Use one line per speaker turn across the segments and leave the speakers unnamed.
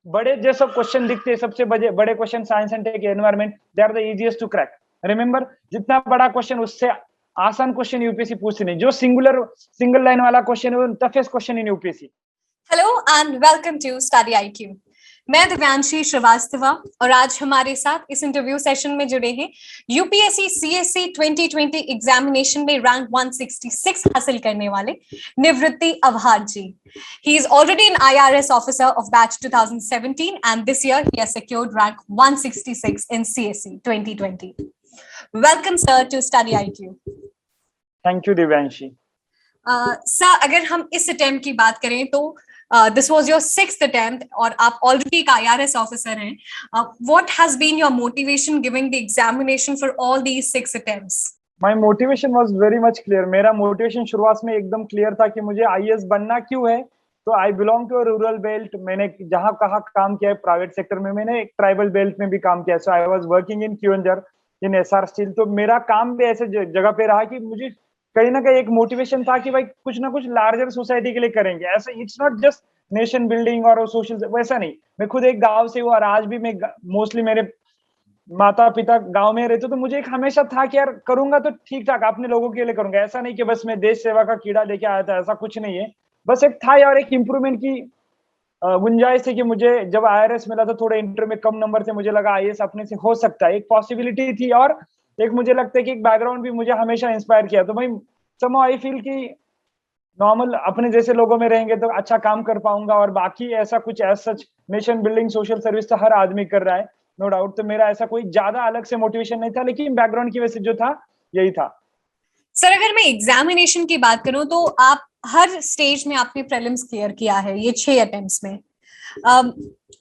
बड़े जो सब क्वेश्चन दिखते हैं, सबसे बड़े बड़े question science and tech, environment, they are the easiest to crack. Remember, जितना बड़ा क्वेश्चन उससे आसान क्वेश्चन यूपीएससी पूछती नहीं। जो सिंगल लाइन वाला क्वेश्चन है वो toughest question in UPSC.
Hello and welcome to Study IQ. मैं दिव्यांशी श्रीवास्तवा और आज हमारे साथ इस इंटरव्यू सेशन में जुड़े हैं यूपीएससी सीएससी 2020 एग्जामिनेशन में रैंक 166 हासिल करने वाले निवृत्ति अवहार जी। He is already an IRS officer of batch 2017 and this year he has secured rank 166 in CSC 2020. Welcome sir to Study IQ.
Thank you Divyanshi.
Sir, अगर हम इस अटेम्प्ट की बात करें तो this was your 6th attempt और आप already एक आईआरएस ऑफिसर हैं। What has been your motivation giving the examination for all these 6 attempts?
My motivation was very much clear. मेरा मोटिवेशन शुरुआत में एकदम क्लियर था कि मुझे आईएएस बनना क्यों है। तो I belong to rural belt. मैंने जहां कहा काम किया है प्राइवेट सेक्टर में, मैंने एक ट्राइबल बेल्ट में भी काम किया। So I was working in क्यूएनजर इन एसआर स्टील। तो मेरा काम भी ऐसे जगह पे रहा कि मुझे कहीं ना कहीं एक मोटिवेशन था कि भाई कुछ ना कुछ लार्जर सोसाइटी के लिए करेंगे। ऐसा it's not just nation building और सोशल, वैसा नहीं। मैं खुद एक गांव से हूँ और आज भी मैं मोस्टली मेरे माता पिता गांव में रहते, तो मुझे एक हमेशा था कि यार करूंगा तो ठीक ठाक अपने लोगों के लिए करूंगा। ऐसा नहीं कि बस मैं देश सेवा का कीड़ा लेके आया था, ऐसा कुछ नहीं है। बस एक था यार, एक इम्प्रूवमेंट की गुंजाइश थी कि मुझे जब आईआरएस मिला था थोड़े इंटर में कम नंबर थे, मुझे लगा आईएएस अपने से हो सकता है, एक पॉसिबिलिटी थी। और एक मुझे लगता है कि एक बैकग्राउंड भी मुझे हमेशा इंस्पायर किया। तो भाई समहाउ आई फील कि नॉर्मल अपने जैसे लोगों में रहेंगे तो अच्छा काम कर पाऊंगा। और बाकी ऐसा कुछ as such nation building social service तो हर आदमी कर रहा है, नो डाउट। तो मेरा ऐसा कोई ज्यादा अलग से मोटिवेशन नहीं था, लेकिन बैकग्राउंड की वजह से जो था यही था।
सर, अगर मैं एग्जामिनेशन की बात करूं तो आप हर स्टेज में आपने प्रीलिम्स क्लियर किया है ये 6 अटेम्प्ट्स में।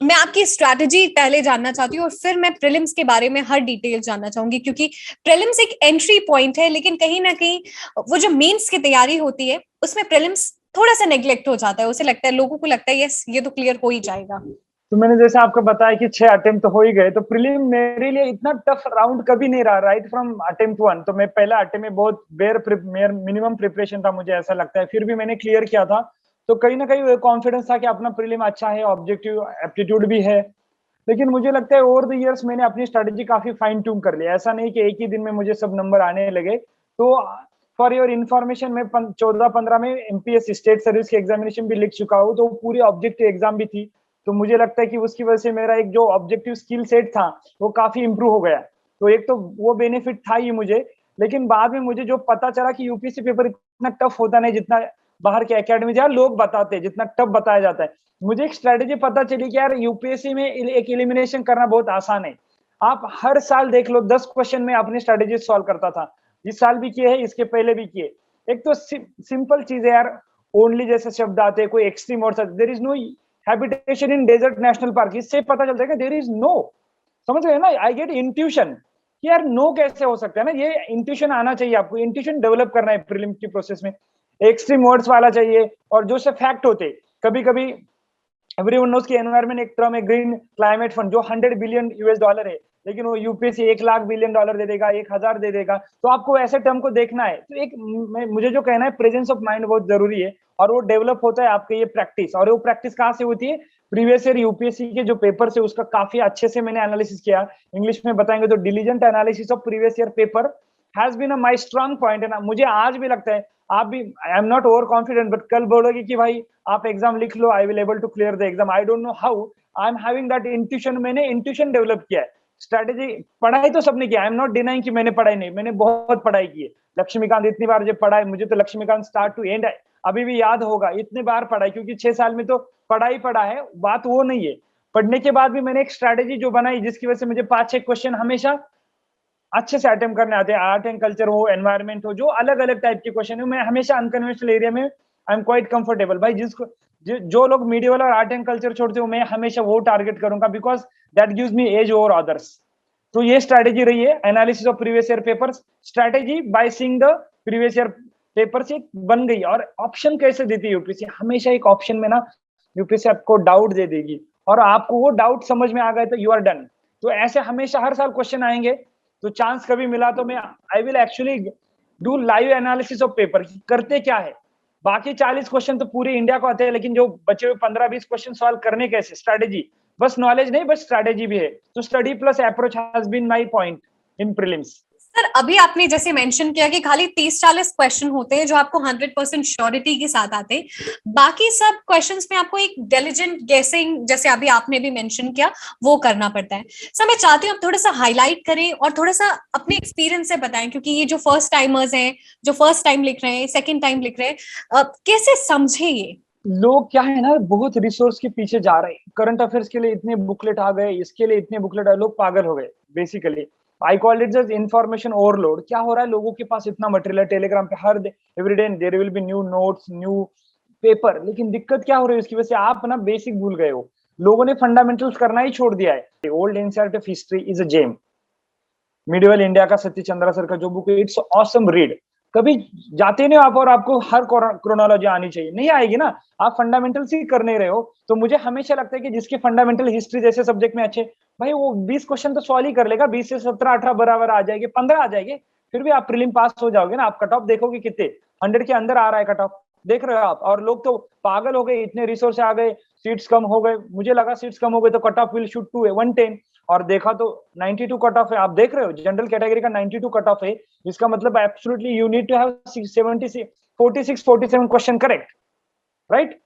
मैं आपकी स्ट्रैटेजी पहले जानना चाहती हूँ और फिर मैं प्रीलिम्स के बारे में हर डिटेल जानना चाहूंगी, क्योंकि प्रीलिम्स एक एंट्री पॉइंट है, लेकिन कहीं ना कहीं वो जो मेंस की तैयारी होती है उसमें प्रीलिम्स थोड़ा सा नेग्लेक्ट हो जाता है। उसे लगता है, लोगों को लगता है यस ये तो क्लियर हो ही जाएगा।
तो मैंने जैसे आपको बताया कि 6 अटेम्प्ट तो हो ही गए, तो प्रीलिम मेरे लिए इतना टफ राउंड कभी नहीं रहा राइट फ्रॉम अटेम्प्ट 1। तो मैं पहला अटेम्प्ट में बहुत मिनिमम प्रिपरेशन था, मुझे ऐसा लगता है, फिर भी मैंने क्लियर किया था। तो कहीं ना कहीं कॉन्फिडेंस था कि अपना प्रीलिम अच्छा है, ऑब्जेक्टिव एप्टीट्यूड भी है। लेकिन मुझे लगता है ओवर द इयर्स मैंने अपनी स्ट्रेटेजी काफी फाइन ट्यून कर लिया। ऐसा नहीं कि एक ही दिन में मुझे सब नंबर आने लगे। तो फॉर योर इन्फॉर्मेशन, मैं 14-15 में एमपीएस स्टेट सर्विस की एग्जामिनेशन भी लिख चुका हूँ, तो पूरी ऑब्जेक्टिव एग्जाम भी थी। तो मुझे लगता है कि उसकी वजह से मेरा एक जो ऑब्जेक्टिव स्किल सेट था वो काफी इंप्रूव हो गया। तो एक तो वो बेनिफिट था ही मुझे। लेकिन बाद में मुझे जो पता चला कि यूपीएससी पेपर इतना टफ होता नहीं जितना बाहर के एकेडमी जहाँ लोग बताते हैं, जितना टफ बताया जाता है। मुझे एक स्ट्रेटेजी पता चली कि यार यूपीएससी में एक एलिमिनेशन करना बहुत आसान है। आप हर साल देख लो 10 क्वेश्चन में अपनी स्ट्रेटेजी सॉल्व करता था। इस साल भी किए है, इसके पहले भी किए। एक तो सिंपल चीज है यार, ओनली जैसे शब्द आते हैं, कोई एक्सट्रीम और there is no habitation in desert national park, इससे पता चलता है कि देयर इज नो। समझ रहे हैं ना, आई गेट इंट्यूशन कि यार नो कैसे हो सकता है ना। ये इंट्यूशन आना चाहिए आपको, इंट्यूशन डेवलप करना है प्रीलिम की प्रोसेस में। एक्सट्रीम वर्ड्स वाला चाहिए और जो से फैक्ट होते। कभी कभी एवरीवन नोस कि एनवायरमेंट एक टर्म है, ग्रीन क्लाइमेट फंड, जो 100 बिलियन यूएस डॉलर है, लेकिन वो यूपीएससी 1 लाख बिलियन डॉलर दे देगा, 1000 दे देगा। तो आपको ऐसे टर्म को देखना है। तो एक मुझे जो कहना है, प्रेजेंस ऑफ माइंड बहुत जरूरी है और वो डेवलप होता है आपके ये प्रैक्टिस। और वो प्रैक्टिस कहाँ से होती है? प्रीवियस ईयर यूपीएससी के जो पेपर है उसका काफी अच्छे से मैंने एनालिसिस किया। इंग्लिश में बताएंगे तो diligent analysis of previous year paper has been my strong point. है ना, मुझे आज भी लगता है, आप भी, I am not over confident, but कल बोलोगे कि भाई आप एग्जाम लिख लो, I will able to clear the exam. I don't know how, I am having that intuition. मैंने इंट्यूशन डेवलप किया है। स्ट्रेटेजी पढ़ाई तो सबने किया, आई एम नॉट डिनाइंग कि मैंने पढ़ाई नहीं, मैंने बहुत पढ़ाई की है। लक्ष्मीकांत इतनी बार जब पढ़ा है, मुझे तो लक्ष्मीकांत स्टार्ट टू एंड अभी भी याद होगा, इतने बार पढ़ाई, क्योंकि 6 साल में तो पढ़ाई पढ़ा है। बात वो नहीं है, पढ़ने के बाद भी मैंने एक स्ट्रेटेजी जो बनाई जिसकी वजह से मुझे 5-6 क्वेश्चन हमेशा अच्छे से अटेम्प्ट करने आते हैं। आर्ट एंड कल्चर हो, एनवायरमेंट हो, जो अलग अलग टाइप के क्वेश्चन है, मैं हमेशा अनकन्वेंशनल एरिया में आई एम क्वाइट कंफर्टेबल। भाई जिसको जो लोग मीडियल और आर्ट एंड कल्चर छोड़ते हो, मैं हमेशा वो टारगेट करूंगा, because that gives me edge over others. तो ये स्ट्रेटेजी रही है, analysis of previous year papers. Strategy by seeing the previous year paper से बन गई। और ऑप्शन कैसे देती है यूपीएससी? हमेशा एक ऑप्शन में ना यूपीएससी आपको डाउट दे देगी, और आपको वो डाउट समझ में आ गए तो यू आर डन। तो ऐसे हमेशा हर साल क्वेश्चन आएंगे। तो चांस कभी मिला तो मैं I will actually do live analysis of paper, करते क्या है। बाकी 40 क्वेश्चन तो पूरे इंडिया को आते हैं, लेकिन जो बचे हुए 15-20 क्वेश्चन सॉल्व करने कैसे, स्ट्रेटेजी, बस नॉलेज नहीं, बस स्ट्रैटेजी भी है। तो study plus approach has been my point in prelims.
Sir अभी आपने जैसे मेंशन किया कि खाली 30-40 क्वेश्चन होते हैं जो आपको 100% श्योरिटी के साथ आते हैं, बाकी सब क्वेश्चंस में आपको एक डिलिजेंट गेसिंग, जैसे अभी आपने भी मेंशन किया, वो करना पड़ता है। सर मैं चाहती हूँ आप थोड़ा सा हाईलाइट करें और थोड़ा सा अपने एक्सपीरियंस से बताएं, क्योंकि ये जो फर्स्ट टाइमर्स हैं, जो फर्स्ट टाइम लिख रहे हैं, सेकेंड टाइम लिख रहे हैं, कैसे समझे ये?
लोग क्या है ना, बहुत रिसोर्स के पीछे जा रहे हैं। करंट अफेयर्स के लिए इतने बुकलेट आ गए, इसके लिए इतने बुकलेट आ गए, लोग पागल हो गए basically. I call it just information overload. क्या हो रहा है, लोगों के पास इतना मटेरियल है टेलीग्राम पे, हर everyday there will be new notes, new paper. लेकिन दिक्कत क्या हो रही है, उसकी वजह से आप ना बेसिक भूल गए हो। लोगों ने फंडामेंटल्स करना ही छोड़ दिया है। Old NCERT of history is a gem. Medieval India का सतीश चंद्रा सर का जो बुक है, इट्स ऑसम रीड। कभी जाते नहीं आप और आपको हर क्रोनोलॉजी आनी चाहिए, नहीं आएगी ना। आप फंडामेंटल्स ही कर नहीं रहे हो। तो मुझे हमेशा लगता है कि जिसके फंडामेंटल हिस्ट्री जैसे सब्जेक्ट में अच्छे, भाई वो 20 क्वेश्चन तो सॉल्व ही कर लेगा। 20 से 17-18 बराबर आ जाएंगे, 15 आ जाएंगे, फिर भी आप प्रीलिम पास हो जाओगे ना। आप कट ऑफ देखोगे कितने 100 के अंदर आ रहा है कट ऑफ, देख रहे हो आप। और लोग तो पागल हो गए, इतने रिसोर्स आ गए, सीट्स कम हो गए। मुझे लगा सीट्स कम हो गए तो cut off will shoot to 110, और देखा तो 92 कट ऑफ है। आप देख रहे हो जनरल कैटेगरी का 92 कट ऑफ है। इसका मतलब absolutely you need to have 46-47 question correct, right.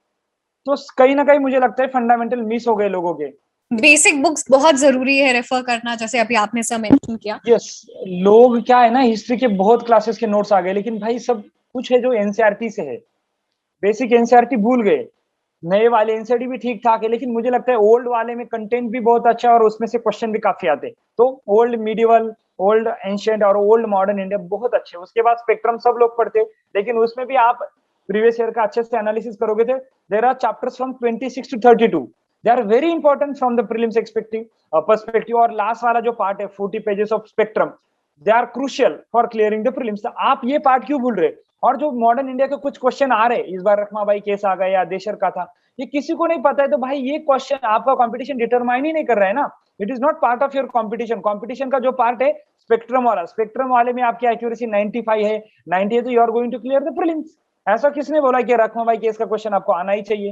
तो कहीं ना कहीं मुझे लगता है फंडामेंटल मिस हो गए लोगों के।
बेसिक बुक्स बहुत जरूरी है रेफर करना, जैसे अभी आपने सब मेंशन किया।
यस, लोग क्या है ना, हिस्ट्री के बहुत क्लासेस के नोट्स आ गए, लेकिन भाई सब कुछ है जो एनसीईआरटी से है, बेसिक एनसीईआरटी भूल गए। नए वाले एनसीईआरटी भी ठीक ठाक है, लेकिन मुझे लगता है ओल्ड वाले में कंटेंट भी बहुत अच्छा है और उसमें से क्वेश्चन भी काफी आते हैं। तो ओल्ड मिडिवल, ओल्ड एंशिएंट और ओल्ड मॉडर्न इंडिया बहुत अच्छे। उसके बाद स्पेक्ट्रम सब लोग पढ़ते, लेकिन उसमें भी आप प्रीवियस ईयर का अच्छे से एनालिसिस करोगे थे। There are chapters from 26 to 32, they are very important from the prelims perspective. और लास्ट वाला जो पार्ट है 40 pages of Spectrum, they are crucial for clearing the prelims. आप ये पार्ट क्यों भूल रहे? और जो मॉडर्न इंडिया के कुछ क्वेश्चन आ रहे, इस बार रखमाबाई केस आ गया या देशर का था, ये किसी को नहीं पता है। तो भाई ये क्वेश्चन आपका कंपटीशन डिटरमाइन ही नहीं कर रहा है ना। It is not part of your competition. Competition का जो पार्ट है स्पेक्ट्रम वाला, स्पेक्ट्रम वाले में आपकी एक्यूरेसी 95 है, 90 है, तो you are going to clear the prelims. ऐसा किसने बोला कि रखमाबाई केस का क्वेश्चन आपको आना ही चाहिए?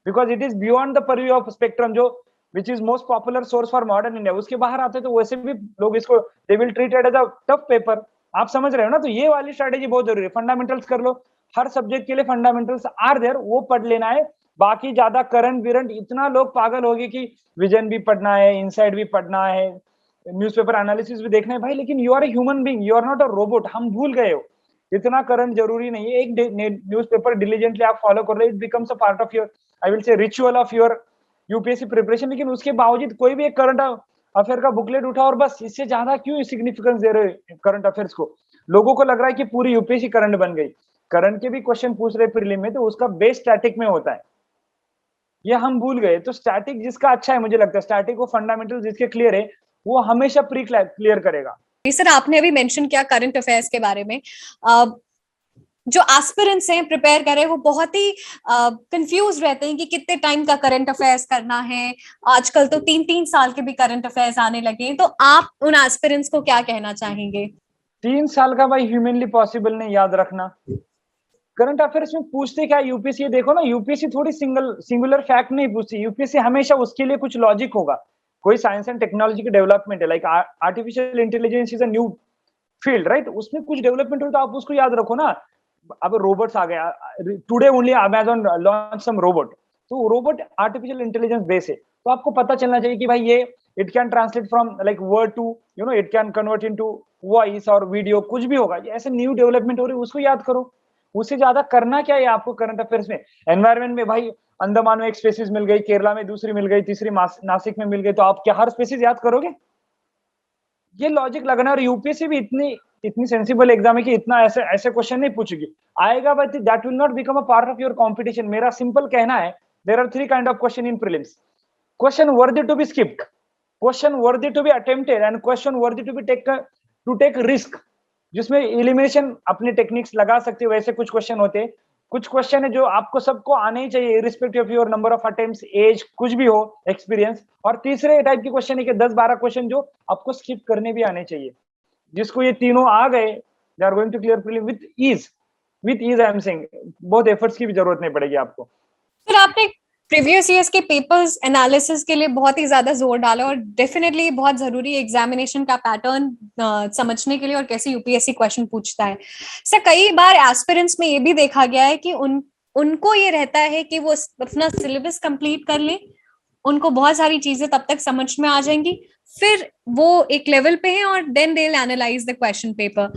Because it is beyond the purview of Spectrum, जो which is most popular source for modern India. उसके बाहर आते तो वैसे भी लोग इसको they will treat it as a tough paper. आप समझ रहे हो ना। तो ये वाली स्ट्रेटेजी बहुत जरूरी है। फंडामेंटल्स कर लो, हर सब्जेक्ट के लिए फंडामेंटल्स आर देयर, वो पढ़ लेना है। बाकी ज्यादा करंट विरंट, इतना लोग पागल हो गए कि विजन भी पढ़ना है, इनसाइड भी पढ़ना है, न्यूज़पेपर एनालिसिस भी देखना है। भाई लेकिन you are a human being, you are not a robot. हम भूल गए हो, इतना करंट जरूरी नहीं है। एक न्यूज़पेपर डिलीजेंटली आप फॉलो कर रहे हो, it becomes a part of your, I will say ritual of your UPSC preparation. लेकिन उसके बावजूद कोई भी एक करंट अफेयर का बुकलेट उठा और बस, इससे ज्यादा क्यों सिग्निफिकेंस दे रहे हो करंट अफेयर्स को? लोगों को लग रहा है कि पूरी यूपीएससी करंट बन गई। करंट के भी क्वेश्चन पूछ रहे प्रीलिम में, तो उसका बेस स्टैटिक में होता है, ये हम भूल गए। तो स्टैटिक जिसका अच्छा है, मुझे लगता है स्टैटिक को फंडामेंटल जिसके क्लियर है, वो हमेशा प्री क्लियर करेगा।
सर आपने अभी मेंशन किया करंट अफेयर्स के बारे में, जो एस्पिरेंट्स हैं प्रिपेयर कर रहे हैं वो बहुत ही कंफ्यूज रहते हैं कि कितने टाइम का करंट अफेयर्स करना है। आजकल तो 3-3 साल के भी करंट अफेयर्स आने लगे हैं, तो आप उन एस्पिरेंट्स को क्या कहना चाहेंगे?
3 साल का भाई ह्यूमनली पॉसिबल नहीं, याद रखना। करंट अफेयर्स में पूछते क्या यूपीएससी, देखो ना, यूपीएससी थोड़ी सिंगुलर फैक्ट नहीं पूछती। यूपीएससी हमेशा उसके लिए कुछ लॉजिक होगा। कोई साइंस एंड टेक्नोलॉजी की डेवलपमेंट है, like artificial intelligence is a new field, right. उसमें कुछ डेवलपमेंट हो तो आप उसको याद रखो ना। अब रोबोट्स आ गया, today only Amazon launch some robot, तो रोबोट आर्टिफिशियल इंटेलिजेंस बेस है। तो आपको पता चलना चाहिए कि भाई ये it can translate from like word to, you know, it can convert into voice और वीडियो, कुछ भी होगा। ऐसे न्यू डेवलपमेंट हो रही है, उसको याद करो। उससे ज्यादा करना क्या है आपको करंट अफेयर्स में? एनवायरमेंट में भाई, अंडमान में एक स्पेसिस मिल गई, केरला में दूसरी मिल गई, तीसरी नासिक में मिल गई, तो आप क्या हर स्पेसिस याद करोगे? ये लॉजिक लगना। और यूपीएससी भी इतनी इतनी सेंसिबल एग्जाम है कि इतना ऐसे ऐसे क्वेश्चन नहीं पूछेगी। आएगा but that will not become a part of your competition. मेरा सिंपल कहना है, there are 3 kind of question in prelims: question worthy to be skipped, question worthy to be attempted, and question worthy to be take risk, जिसमें elimination अपने techniques लगा सकते हो। वैसे कुछ क्वेश्चन होते हैं। कुछ क्वेश्चन है जो आपको सबको आने ही चाहिए, irrespective of your number of attempts, age, कुछ भी हो, एक्सपीरियंस। और तीसरे टाइप के क्वेश्चन है कि 10-12 क्वेश्चन जो आपको स्किप करने भी आने चाहिए। जिसको ये तीनों आ गए, they are going to clear prelim with ease. With ease I am saying, बहुत एफर्ट्स की भी जरूरत नहीं पड़ेगी आपको।
फिर आपने प्रीवियस ईयर्स के पेपर्स एनालिसिस के लिए बहुत ही ज्यादा जोर डाला और डेफिनेटली बहुत जरूरी एग्जामिनेशन का पैटर्न समझने के लिए और कैसे यूपीएससी क्वेश्चन पूछता है। सर कई बार एस्पिरेंट्स में ये भी देखा गया है कि उनको ये रहता है कि वो अपना सिलेबस कंप्लीट कर लें, उनको बहुत सारी चीजें तब तक समझ में आ जाएंगी, फिर वो एक लेवल पे हैं और then they will analyse the question paper.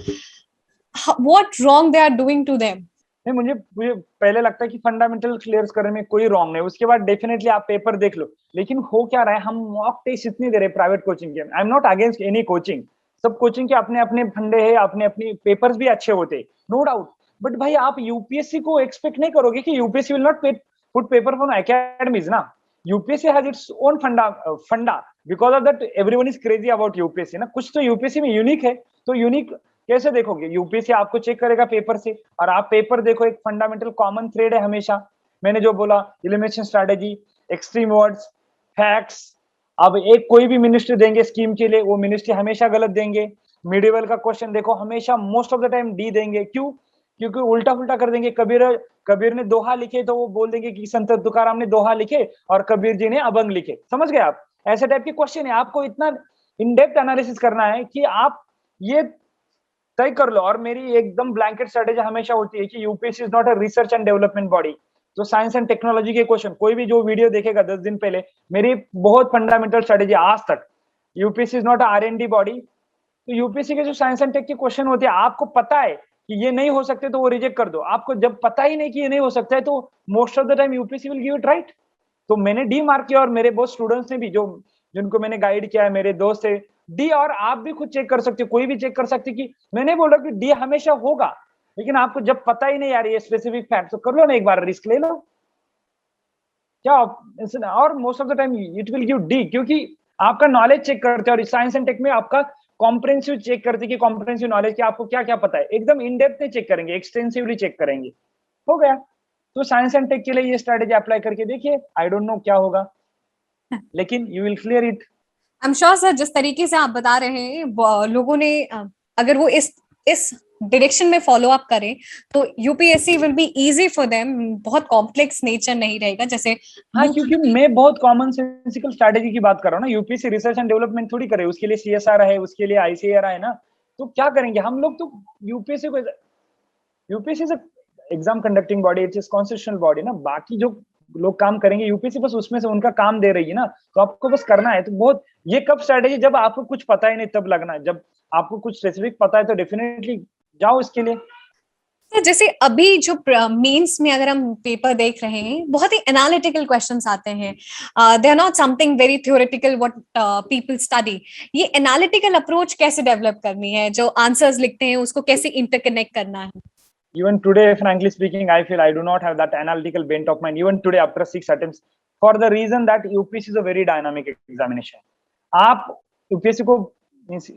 What wrong they are doing to them?
नहीं, मुझे पहले लगता है कि फंडामेंटल क्लियर करने में कोई रॉन्ग नहीं, उसके बाद डेफिनेटली आप पेपर देख लो। लेकिन हो क्या रहा है, हम मॉक टेस्ट इतनी दे रहे प्राइवेट कोचिंग के। आई am not against any coaching, सब कोचिंग के अपने अपने फंडे हैं, अपने अपने पेपर्स भी अच्छे होते, नो डाउट। बट भाई आप यूपीएससी को एक्सपेक्ट नहीं करोगे कि UPSC will not put paper from academies ना। यूपीएससी हैज इट्स ओन फंडा because of that everyone is crazy about UPSC ना। कुछ तो यूपीएससी में यूनिक है, तो यूनिक कैसे देखोगे? यूपीएससी आपको चेक करेगा पेपर से, और आप पेपर देखो, एक फंडामेंटल कॉमन थ्रेड है हमेशा। मैंने जो बोला, elimination strategy, extreme words, facts. अब एक कोई भी मिनिस्ट्री देंगे स्कीम के लिए, वो मिनिस्ट्री हमेशा गलत देंगे। मिडिवल का क्वेश्चन देखो, हमेशा most of the time D देंगे। क्यों? क्योंकि उल्टा पुल्टा कर देंगे। कबीर ने दोहा लिखे तो वो बोल देंगे कि संत तुकाराम ने दोहा लिखे और कबीर जी ने अभंग लिखे। समझ गए आप? ऐसे टाइप के क्वेश्चन है। आपको इतना इन डेप्थ एनालिसिस करना है कि आप ये तय कर लो। और मेरी एकदम ब्लैंकेट स्ट्रेटेजी हमेशा होती है कि UPSC is not a research and development body. तो साइंस एंड टेक्नोलॉजी के क्वेश्चन, कोई भी जो वीडियो देखेगा 10 दिन पहले, मेरी बहुत फंडामेंटल स्ट्रेटेजी आज तक, यूपीएससी इज नॉट आर&डी बॉडी। तो यूपीएससी के जो साइंस एंड टेक के क्वेश्चन होते हैं, आपको पता है कि ये नहीं हो सकते तो वो रिजेक्ट कर दो। आपको जब पता ही नहीं कि ये नहीं हो सकता है, तो most of the time UPSC will give it right. तो मैंने डी मार्क किया, और मेरे बहुत स्टूडेंट्स ने भी, जो जिनको मैंने गाइड किया है, मेरे दोस्त है डी। और आप भी खुद चेक कर सकते हो, कोई भी चेक कर सकते कि मैंने बोला कि डी हमेशा होगा। लेकिन आपको जब पता ही नहीं यार ये स्पेसिफिक फैक्ट, तो कर लो ना, एक बार रिस्क ले लो क्या। और most of the time it will give D, क्योंकि आपका नॉलेज चेक करते हैं। और साइंस एंड टेक में आपका कॉम्प्रिहेंसिव चेक करते हैं कि कॉम्प्रिहेंसिव नॉलेज की आपको क्या क्या पता है। एकदम इन डेप्थ नहीं चेक करेंगे, एक्सटेंसिवली चेक करेंगे। हो गया। तो साइंस एंड टेक के लिए ये स्ट्रेटेजी अप्लाई करके देखिए। आई डोंट नो क्या होगा, लेकिन you will clear it.
I am sure sir, जिस तरीके से आप बता रहे हैं, लोगों ने अगर वो इस डायरेक्शन में फॉलो अप करें तो UPSC will be easy for them. बहुत कॉम्प्लेक्स नेचर नहीं रहेगा जैसे।
हाँ, क्योंकि मैं बहुत कॉमन सेंसिकल स्ट्रेटेजी की बात कर रहा हूँ ना। यूपीएससी रिसर्च एंड डेवलपमेंट थोड़ी करे, उसके लिए सीएसआर है, उसके लिए आईसीआर है ना। तो क्या करेंगे हम लोग? तो UPSC is exam conducting body, it's is constitutional body ना। बाकी जो लोग काम करेंगे, यूपीएससी बस उसमें से उनका काम दे रही है ना, तो आपको बस करना है। तो बहुत ये कब स्ट्रेटेजी, जब आपको कुछ पता ही नहीं तब लगना है। जब आपको कुछ स्पेसिफिक पता है तो डेफिनेटली जाओ इसके लिए।
तो जैसे अभी जो मेंस में अगर हम पेपर देख रहे हैं, बहुत ही एनालिटिकल क्वेश्चंस आते हैं। They are not something very theoretical what people study. ये एनालिटिकल अप्रोच कैसे डेवलप करनी है? जो आंसर्स लिखते हैं उसको कैसे इंटरकनेक्ट करना है?
Even today, frankly speaking, I feel I do not have that analytical bent of mind. Even today, after 6 attempts, for the reason that UPSC is a very dynamic examination. आप UPSC को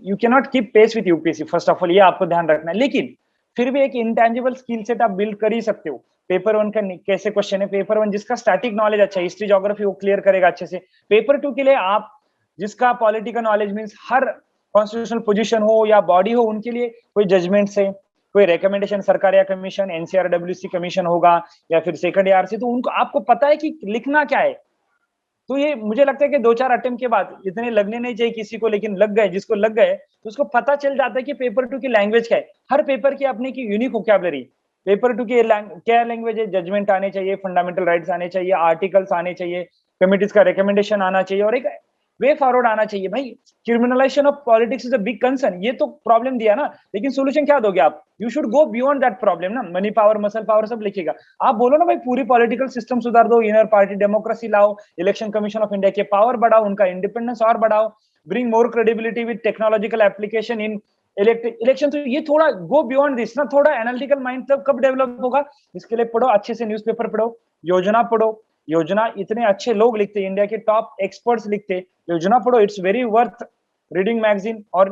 you cannot keep pace with UPSC. First of all, ये आपको ध्यान रखना है। लेकिन फिर भी एक इंटेंजिबल स्किल सेट आप बिल्ड कर ही सकते हो। पेपर 1 का कैसे क्वेश्चन है? पेपर 1 जिसका स्टैटिक नॉलेज अच्छा है, हिस्ट्री ज्योग्राफी, वो क्लियर करेगा अच्छे से। पेपर 2 के लिए आप जिसका पॉलिटिकल नॉलेज मीन्स हर कॉन्स्टिट्यूशनल पोजीशन हो या बॉडी हो, उनके लिए कोई जजमेंट से, कोई रिकमेंडेशन सरकार या कमीशन, एनसीआरडब्ल्यूसी कमीशन होगा या फिर सेकंड ईयर से, तो उनको आपको पता है कि लिखना क्या है। तो ये मुझे लगता है कि 2-4 अटेम्प्ट के बाद इतने लगने नहीं चाहिए किसी को, लेकिन लग गए। जिसको लग गए तो उसको पता चल जाता है कि पेपर 2 की लैंग्वेज क्या है। हर पेपर की अपनी की यूनिक वोकैबुलरी। पेपर 2 की क्या लैंग्वेज है? जजमेंट आने चाहिए, फंडामेंटल राइट्स आने चाहिए, आर्टिकल्स आने चाहिए, कमिटीज का रिकमेंडेशन आना चाहिए, और एक वे फॉरवर्ड आना चाहिए। भाई criminalisation of politics is a big concern. ये तो प्रॉब्लम दिया ना, लेकिन सोल्यूशन क्या दोगे आप? You should go beyond that problem ना। मनी पावर, मसल पावर सब लिखेगा। आप बोलो ना भाई पूरी पॉलिटिकल सिस्टम सुधार दो, इनर पार्टी डेमोक्रेसी लाओ, इलेक्शन कमीशन ऑफ इंडिया के पावर बढ़ाओ, उनका इंडिपेंडेंस और बढ़ाओ, bring more credibility with technological application in election. तो ये थोड़ा गो बियॉन्ड दिस ना। थोड़ा एनालिटिकल माइंड तब कब डेवलप होगा? इसके लिए पढ़ो, अच्छे से न्यूज़पेपर पढ़ो, योजना पढ़ो। योजना इतने अच्छे लोग लिखते, इंडिया के टॉप एक्सपर्ट्स लिखते। योजना पढ़ो, it's very worth reading magazine. और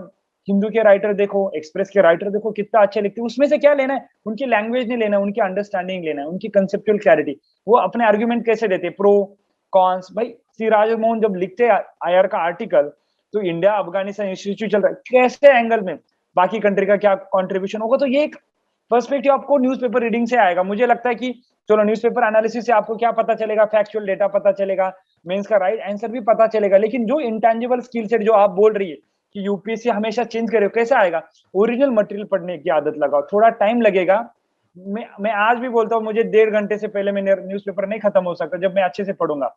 हिंदू के राइटर देखो, एक्सप्रेस के राइटर देखो, कितना अच्छे लिखते हैं। उसमें से क्या लेना है? उनकी लैंग्वेज नहीं लेना है, उनकी अंडरस्टैंडिंग लेना है, उनकी कंसेप्चुअल क्लैरिटी। वो अपने आर्ग्यूमेंट कैसे देते, प्रो कॉन्स। भाई सी राजमोहन जब लिखते आईआर का आर्टिकल, तो इंडिया अफगानिस्तान इंस्टीट्यूट चल रहा है, कैसे एंगल में बाकी कंट्री का क्या कॉन्ट्रीब्यूशन होगा। तो ये एक पर्सपेक्टिव आपको न्यूज़पेपर रीडिंग से आएगा। मुझे लगता है कि चलो न्यूज़पेपर एनालिसिस से आपको क्या पता चलेगा, फैक्चुअल डेटा पता चलेगा, मेंस का राइट आंसर भी पता चलेगा, लेकिन जो इंटेंजिबल स्किल सेट जो आप बोल रही है कि यूपीएससी हमेशा चेंज करे, कैसे आएगा? ओरिजिनल मटेरियल पढ़ने की आदत लगाओ, थोड़ा टाइम लगेगा। मैं आज भी बोलता हूँ, मुझे 1.5 घंटे से पहले मेरा न्यूज़पेपर नहीं खत्म हो सकता जब मैं अच्छे से पढ़ूंगा,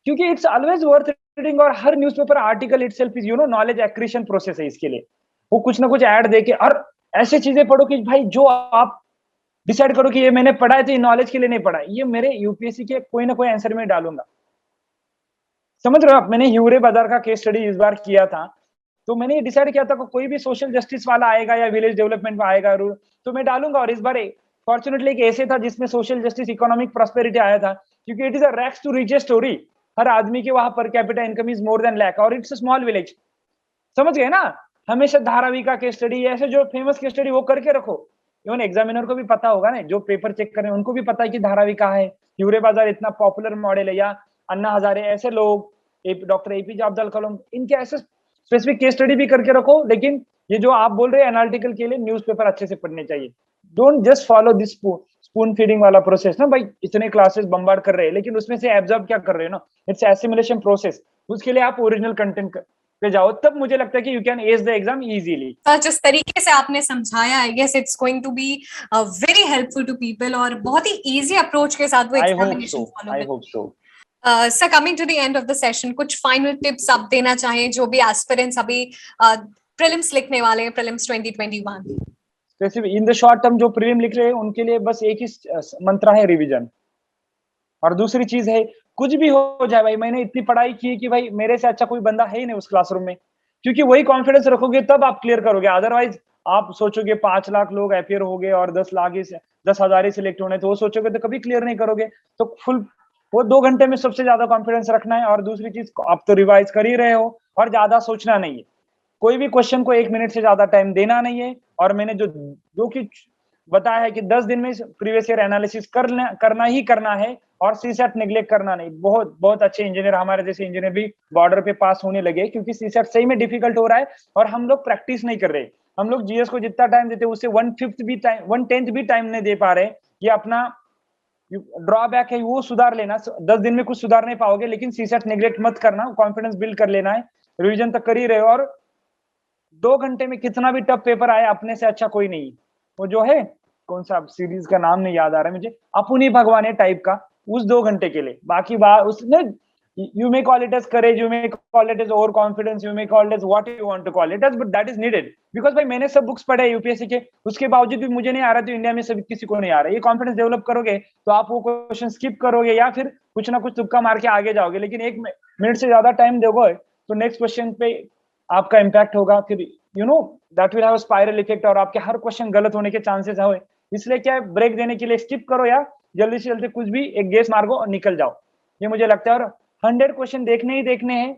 क्योंकि इट्स ऑलवेज वर्थ रीडिंग। और हर newspaper article itself is knowledge accretion process है इसके लिए। वो कुछ ना कुछ ऐड देके और ऐसे चीजें पढ़ो कि भाई जो आप डिसाइड करो कि ये मैंने पढ़ा है तो ये नॉलेज के लिए नहीं पढ़ा, ये मेरे यूपीएससी के कोई ना कोई आंसर में डालूंगा। समझ रहे हो आप? मैंने ह्यूरे बाजार का केस स्टडी इस बार किया था, तो मैंने ये डिसाइड किया था कि कोई भी सोशल जस्टिस वाला आएगा या विलेज डेवलपमेंट में आएगा रूल, तो मैं डालूंगा। और इस बार फॉर्चुनेटली एक ऐसे था जिसमें सोशल जस्टिस इकोनॉमिक प्रॉस्पेरिटी आया था, क्योंकि it is a rags to richest story. हर आदमी के वहां per capita income is more than lakh, और इट्स अ स्मॉल विलेज। समझ गए ना? हमेशा धारावी का केस स्टडी, ऐसे जो फेमस केस स्टडी वो करके रखो। इवन एग्जामिनर को भी पता होगा ना, जो पेपर चेक कर रहे हैं उनको भी पता है कि धारावी कहाँ है, ह्यूरे बाजार इतना पॉपुलर मॉडल है, या अन्ना हजारे ऐसे लोग, डॉक्टर एपीजे अब्दुल कलाम, इनके ऐसे स्पेसिफिक केस स्टडी भी करके रखो। लेकिन ये जो आप बोल रहे हैं एनालिटिकल के लिए न्यूज़पेपर अच्छे से पढ़ने चाहिए। Don't just follow this spoon feeding वाला प्रोसेस ना भाई, इतने क्लासेस बम्बार्ड कर रहे हैं लेकिन उसमें से एब्जॉर्ब क्या कर रहे हो ना, इट्स एसिमुलेशन प्रोसेस। उसके लिए आप ओरिजिनल कंटेंट पे जाओ, तब मुझे लगता है कि you can ace the exam easily.
जिस तरीके से आपने समझाया, I guess it's going to be very helpful to people, और बहुत ही इजी अप्रोच के साथ वो examination follow
I hope so.
Sir, coming to the end of the session, कुछ फाइनल टिप्स आप देना चाहें जो भी एस्पिरेंट्स अभी प्रीलिम्स लिखने वाले हैं, prelims 2021?
Specific in the short term जो प्रीलिम लिख रहे हैं उनके लिए बस एक ही मंत्र है, रिवीजन। और दूसरी चीज है, कुछ भी हो जाए भाई, मैंने इतनी पढ़ाई की कि भाई मेरे से अच्छा कोई बंदा है ही नहीं उस क्लासरूम में, क्योंकि वही कॉन्फिडेंस रखोगे तब आप क्लियर करोगे। अदरवाइज आप सोचोगे 5 लाख लोग अपियर हो गए और 10,000 ही सिलेक्ट होने, तो वो सोचोगे तो कभी क्लियर नहीं करोगे। तो फुल वो 2 घंटे में सबसे ज्यादा कॉन्फिडेंस रखना है। और दूसरी चीज, आप तो रिवाइज कर ही रहे हो और ज्यादा सोचना नहीं है। कोई भी क्वेश्चन को 1 मिनट से ज्यादा टाइम देना नहीं है। और मैंने जो कि बताया है कि 10 दिन में प्रीवियस ईयर एनालिसिस करना ही करना है, और सीसेट नेग्लेक्ट करना नहीं। बहुत बहुत अच्छे इंजीनियर, हमारे जैसे इंजीनियर भी बॉर्डर पे पास होने लगे, क्योंकि सीसेट सही में डिफिकल्ट हो रहा है और हम लोग प्रैक्टिस नहीं कर रहे। हम लोग जीएस को जितना टाइम देते उससे 1/10 भी टाइम नहीं दे पा रहे। ये अपना ड्रॉबैक है, वो सुधार लेना। 10 दिन में कुछ सुधार नहीं पाओगे, लेकिन सीसेट नेग्लेक्ट मत करना, कॉन्फिडेंस बिल्ड कर लेना है। रिविजन तक कर ही रहे हो, और 2 घंटे में कितना भी टफ पेपर आए, अपने से अच्छा कोई नहीं। वो जो है, कौन सा सीरीज का नाम नहीं याद आ रहा है मुझे, अपुनी भगवान है टाइप का, उस 2 घंटे के लिए। बाकी बात उसने, you may call it as courage, you may call it as overconfidence, you may call it as what you want to call it as, but that is needed, because भाई मैंने सब बुक्स पढ़े यूपीएससी के, उसके बावजूद भी मुझे नहीं आ रहा, तो इंडिया में सभी किसी को नहीं आ रहा। ये कॉन्फिडेंस डेवलप करोगे तो आप वो क्वेश्चन स्किप करोगे या फिर कुछ ना कुछ तुक्का मार के आगे जाओगे। लेकिन 1 मिनट से ज्यादा टाइम दोगे तो नेक्स्ट क्वेश्चन पे आपका इम्पैक्ट होगा, फिर that will have a spiral effect, और आपके हर क्वेश्चन गलत होने के चांसेस है। इसलिए क्या है, ब्रेक देने के लिए स्किप करो या जल्दी से जल्दी कुछ भी एक गेस मार और निकल जाओ, ये मुझे लगता है। और 100 क्वेश्चन देखने ही देखने हैं,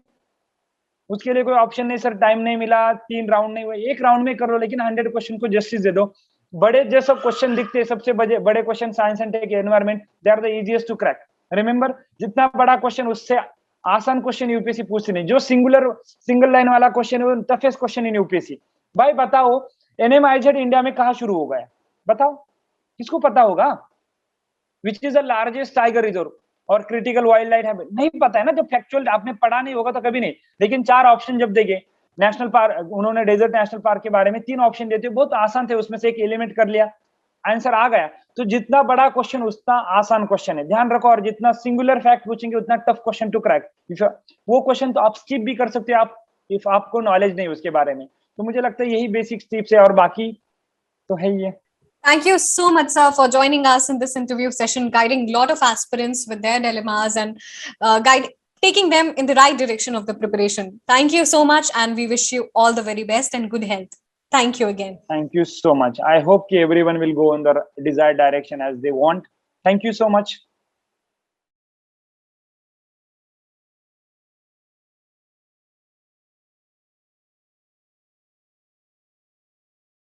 उसके लिए कोई ऑप्शन नहीं सर, टाइम नहीं मिला, 3 राउंड नहीं हुए, 1 राउंड में कर लो, लेकिन 100 क्वेश्चन को जस्टिस दे दो। बड़े जो सब क्वेश्चन दिखते हैं, सबसे बड़े question science and tech, environment, they are the easiest to crack. Remember, जितना बड़ा क्वेश्चन उससे आसान क्वेश्चन यूपीएससी पूछती नहीं। जो सिंगल लाइन वाला क्वेश्चन है वो टफेस्ट क्वेश्चन इन यूपीएससी। भाई बताओ, एनएमआईजेड इंडिया में कहाँ शुरू हो गया? बताओ, किसको पता होगा? Which is the largest tiger reserve और क्रिटिकल वाइल्ड लाइफ हैबिट? नहीं पता है ना। जब फैक्चुअल आपने पढ़ा नहीं होगा तो कभी नहीं। लेकिन 4 ऑप्शन जब देंगे, नेशनल पार्क, उन्होंने डेजर्ट नेशनल पार्क के बारे में 3 ऑप्शन देते, बहुत आसान थे, उसमें से एक एलिमेंट कर लिया, आंसर आ गया। तो जितना बड़ा क्वेश्चन उतना आसान क्वेश्चन है, ध्यान रखो। और जितना सिंगुलर फैक्ट पूछेंगे उतना टफ क्वेश्चन टू क्रैक। वो क्वेश्चन तो आप स्किप भी कर सकते हो, आप इफ आपको नॉलेज नहीं उसके बारे में। तो मुझे लगता है यही बेसिक टिप्स है, और बाकी तो है ही है।
Thank you so much, sir, for joining us in this interview session, guiding a lot of aspirants with their dilemmas and taking them in the right direction of the preparation. Thank you so much, and we wish you all the very best and good health. Thank you again.
Thank you so much. I hope everyone will go in the desired direction as they want. Thank you so much.